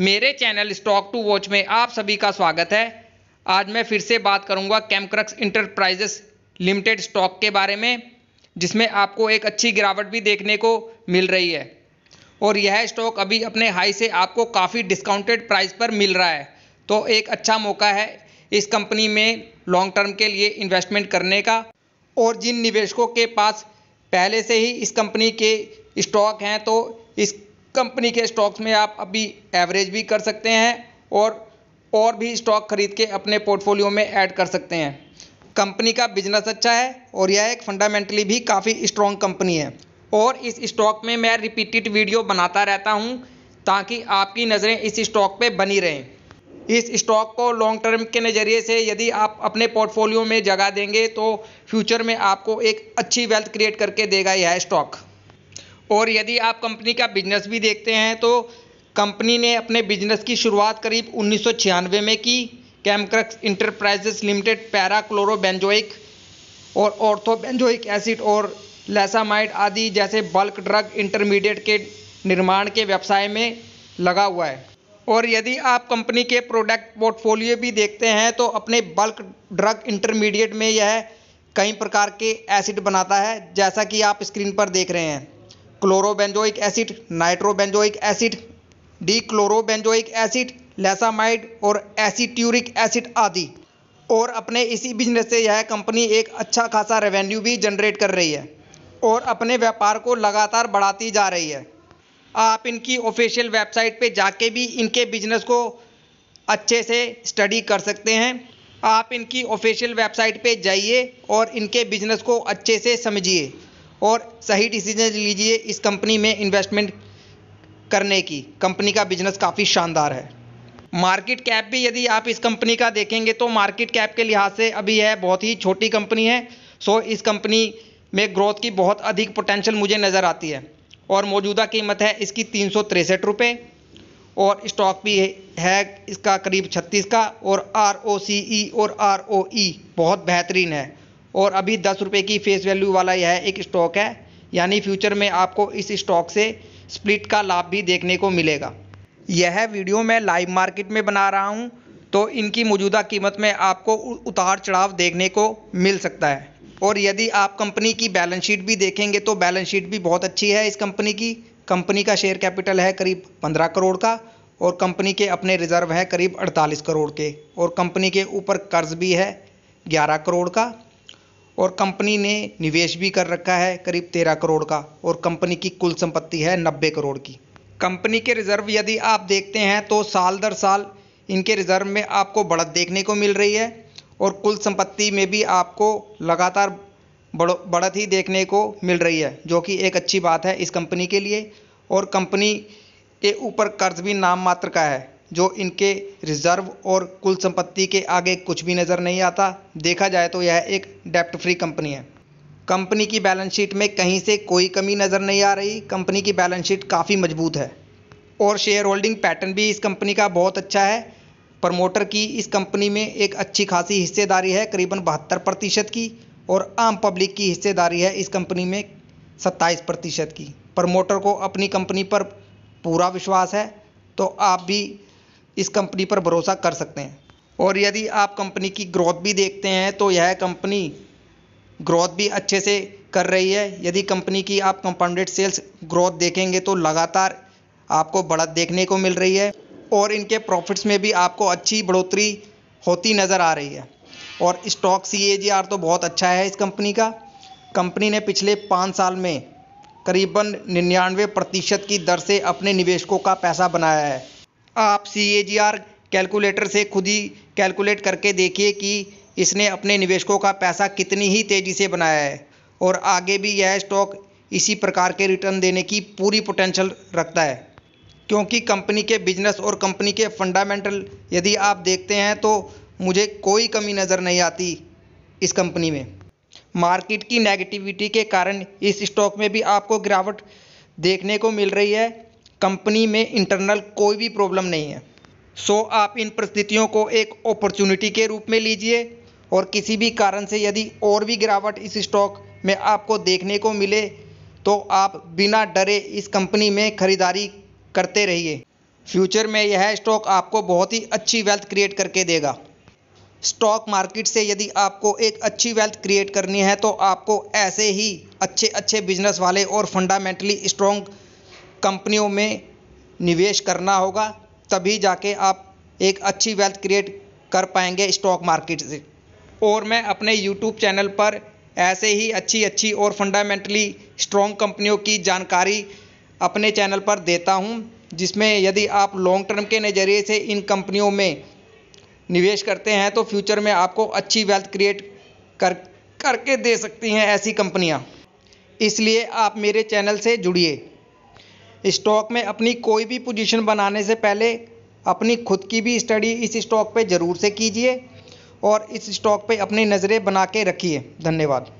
मेरे channel stock to watch में आप सभी का स्वागत है। आज मैं फिर से बात करूंगा कैमक्रक्स इंटरप्राइजेस लिमिटेड स्टॉक के बारे में, जिसमें आपको एक अच्छी गिरावट भी देखने को मिल रही है और यह स्टॉक अभी अपने हाई से आपको काफ़ी डिस्काउंटेड प्राइस पर मिल रहा है। तो एक अच्छा मौका है इस कंपनी में लॉन्ग टर्म के लिए इन्वेस्टमेंट करने का। और जिन निवेशकों के पास पहले से ही इस कंपनी के स्टॉक हैं तो इस कंपनी के स्टॉक्स में आप अभी एवरेज भी कर सकते हैं और भी स्टॉक खरीद के अपने पोर्टफोलियो में ऐड कर सकते हैं। कंपनी का बिजनेस अच्छा है और यह एक फंडामेंटली भी काफ़ी स्ट्रॉन्ग कंपनी है। और इस स्टॉक में मैं रिपीटेड वीडियो बनाता रहता हूं ताकि आपकी नज़रें इस स्टॉक पे बनी रहें। इस स्टॉक को लॉन्ग टर्म के नज़रिए से यदि आप अपने पोर्टफोलियो में जगह देंगे तो फ्यूचर में आपको एक अच्छी वेल्थ क्रिएट करके देगा यह स्टॉक। और यदि आप कंपनी का बिजनेस भी देखते हैं तो कंपनी ने अपने बिजनेस की शुरुआत करीब 1996 में की। कैमक्रक्स इंटरप्राइजेस लिमिटेड पैरा क्लोरोबेंजोइक और ऑर्थोबेंजोइक एसिड और लैसामाइड आदि जैसे बल्क ड्रग इंटरमीडिएट के निर्माण के व्यवसाय में लगा हुआ है। और यदि आप कंपनी के प्रोडक्ट पोर्टफोलियो भी देखते हैं तो अपने बल्क ड्रग इंटरमीडिएट में यह कई प्रकार के एसिड बनाता है, जैसा कि आप स्क्रीन पर देख रहे हैं। क्लोरोबेंजोइक एसिड, नाइट्रोबेंजोइक एसिड, डीक्लोरोबेंजोइक एसिड, लैसामाइड और एसीट्यूरिक एसिड आदि। और अपने इसी बिजनेस से यह कंपनी एक अच्छा खासा रेवेन्यू भी जनरेट कर रही है और अपने व्यापार को लगातार बढ़ाती जा रही है। आप इनकी ऑफिशियल वेबसाइट पे जाके भी इनके बिजनेस को अच्छे से स्टडी कर सकते हैं। आप इनकी ऑफिशियल वेबसाइट पे जाइए और इनके बिजनेस को अच्छे से समझिए और सही डिसीजन लीजिए इस कंपनी में इन्वेस्टमेंट करने की। कंपनी का बिजनेस काफ़ी शानदार है। मार्केट कैप भी यदि आप इस कंपनी का देखेंगे तो मार्केट कैप के लिहाज से अभी यह बहुत ही छोटी कंपनी है। सो इस कंपनी में ग्रोथ की बहुत अधिक पोटेंशियल मुझे नज़र आती है। और मौजूदा कीमत है इसकी 363 रुपये और स्टॉक भी है इसका करीब 36 का। और ROCE और ROE बहुत बेहतरीन है और अभी 10 रुपये की फेस वैल्यू वाला यह एक स्टॉक है, यानी फ्यूचर में आपको इस स्टॉक से स्प्लिट का लाभ भी देखने को मिलेगा। यह वीडियो मैं लाइव मार्केट में बना रहा हूं तो इनकी मौजूदा कीमत में आपको उतार चढ़ाव देखने को मिल सकता है। और यदि आप कंपनी की बैलेंस शीट भी देखेंगे तो बैलेंस शीट भी बहुत अच्छी है इस कंपनी की। कंपनी का शेयर कैपिटल है करीब 15 करोड़ का और कंपनी के अपने रिजर्व है करीब 48 करोड़ के और कंपनी के ऊपर कर्ज भी है 11 करोड़ का और कंपनी ने निवेश भी कर रखा है करीब 13 करोड़ का और कंपनी की कुल संपत्ति है 90 करोड़ की। कंपनी के रिजर्व यदि आप देखते हैं तो साल दर साल इनके रिजर्व में आपको बढ़त देखने को मिल रही है और कुल संपत्ति में भी आपको लगातार बढ़त ही देखने को मिल रही है, जो कि एक अच्छी बात है इस कंपनी के लिए। और कंपनी के ऊपर कर्ज भी नाम मात्र का है, जो इनके रिजर्व और कुल संपत्ति के आगे कुछ भी नज़र नहीं आता। देखा जाए तो यह एक डेप्ट फ्री कंपनी है। कंपनी की बैलेंस शीट में कहीं से कोई कमी नज़र नहीं आ रही। कंपनी की बैलेंस शीट काफ़ी मजबूत है और शेयर होल्डिंग पैटर्न भी इस कंपनी का बहुत अच्छा है। प्रमोटर की इस कंपनी में एक अच्छी खासी हिस्सेदारी है करीबन 72% की और आम पब्लिक की हिस्सेदारी है इस कंपनी में 27% की। प्रमोटर को अपनी कंपनी पर पूरा विश्वास है तो आप भी इस कंपनी पर भरोसा कर सकते हैं। और यदि आप कंपनी की ग्रोथ भी देखते हैं तो यह कंपनी ग्रोथ भी अच्छे से कर रही है। यदि कंपनी की आप कंपाउंडेड सेल्स ग्रोथ देखेंगे तो लगातार आपको बढ़त देखने को मिल रही है और इनके प्रॉफिट्स में भी आपको अच्छी बढ़ोतरी होती नज़र आ रही है। और स्टॉक CAGR तो बहुत अच्छा है इस कंपनी का। कंपनी ने पिछले 5 साल में करीबन 99% की दर से अपने निवेशकों का पैसा बनाया है। आप CAGR कैलकुलेटर से खुद ही कैलकुलेट करके देखिए कि इसने अपने निवेशकों का पैसा कितनी ही तेज़ी से बनाया है और आगे भी यह स्टॉक इसी प्रकार के रिटर्न देने की पूरी पोटेंशियल रखता है, क्योंकि कंपनी के बिजनेस और कंपनी के फंडामेंटल यदि आप देखते हैं तो मुझे कोई कमी नज़र नहीं आती इस कंपनी में। मार्केट की नेगेटिविटी के कारण इस स्टॉक में भी आपको गिरावट देखने को मिल रही है। कंपनी में इंटरनल कोई भी प्रॉब्लम नहीं है। सो आप इन परिस्थितियों को एक अपॉर्चुनिटी के रूप में लीजिए और किसी भी कारण से यदि और भी गिरावट इस स्टॉक में आपको देखने को मिले तो आप बिना डरे इस कंपनी में खरीदारी करते रहिए। फ्यूचर में यह स्टॉक आपको बहुत ही अच्छी वेल्थ क्रिएट करके देगा। स्टॉक मार्केट से यदि आपको एक अच्छी वेल्थ क्रिएट करनी है तो आपको ऐसे ही अच्छे अच्छे बिजनेस वाले और फंडामेंटली स्ट्रॉन्ग कंपनियों में निवेश करना होगा, तभी जाके आप एक अच्छी वेल्थ क्रिएट कर पाएंगे स्टॉक मार्केट से। और मैं अपने यूट्यूब चैनल पर ऐसे ही अच्छी अच्छी और फंडामेंटली स्ट्रॉन्ग कंपनियों की जानकारी अपने चैनल पर देता हूं, जिसमें यदि आप लॉन्ग टर्म के नज़रिए से इन कंपनियों में निवेश करते हैं तो फ्यूचर में आपको अच्छी वेल्थ क्रिएट करके दे सकती हैं ऐसी कंपनियां। इसलिए आप मेरे चैनल से जुड़िए। स्टॉक में अपनी कोई भी पोजीशन बनाने से पहले अपनी खुद की भी स्टडी इस स्टॉक पे ज़रूर से कीजिए और इस स्टॉक पे अपनी नज़रें बना के रखिए। धन्यवाद।